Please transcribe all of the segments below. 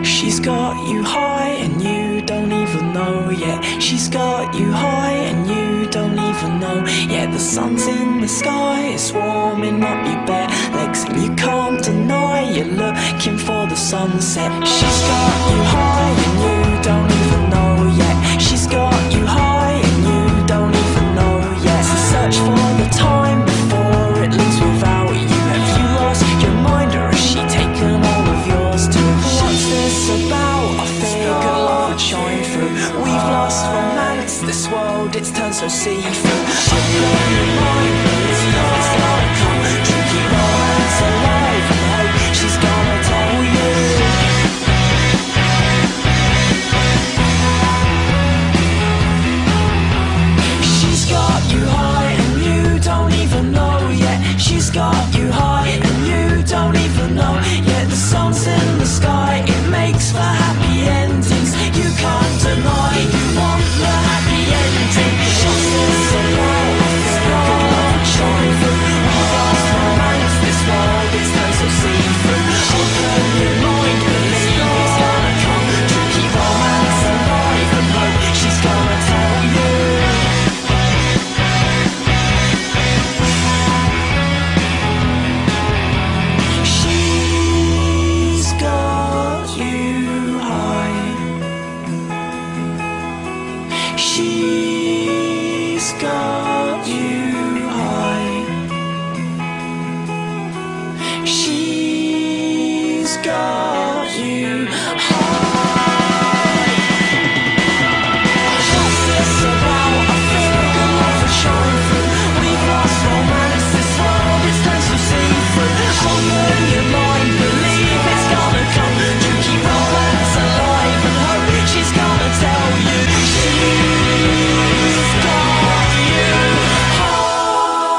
She's got you high and you don't even know yet. She's got you high and you don't even know yet. The sun's in the sky, it's warming up your bare legs, and you can't deny you're looking for the sunset. She's got you high and you don't even know yet. She's got you high and you don't even know yet. So search for the time before it leaves without you. Have you lost your mind, or has she taken all of yours too? What's this about? I figured love would shine through. We've lost romance, this world, it's turned so see-through. Open your mind, believe it's gonna come true. Keep romance alive and hope she's gonna tell you. She's got you high and you don't even know yet. She's got you high and you don't even know yet. The sun's in the sky, it makes for happy endings. You can't deny you want the happy ending. What's this about? I figured love would shine through. We've lost romance, this world is turned so see-through. Open your mind, believe it's gonna come true. Keep romance alive and hope she's gonna tell you. She's got you high. She's got you high. She's got you high. What's this about? I figured love would shine through. We've lost romance, this world is turned so see-through. Open your mind, believe it's gonna come true. Keep romance alive and hope she's gonna tell you. She's got you high.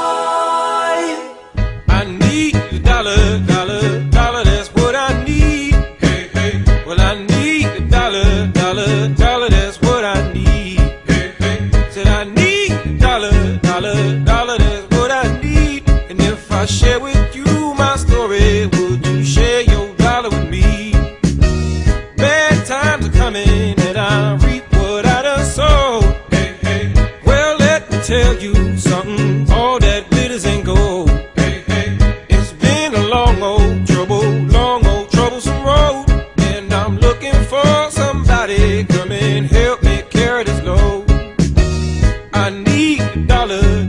I need a dollar, dollar, dollar, that's what I need. Hey, hey. Well, I need a dollar, dollar, dollar, that's what I need. Hey, hey. Said I need a dollar, dollar, dollar, that's what I need. And if I share with you my story, would you share your dollar with me? Bad times are coming and I reap what I done sowed. Hey, hey. Well, let me tell you something, all that glitters ain't gold. Hey, hey. It's been a long old troublesome road, and I'm looking for somebody come and help me carry this load. I need a dollar,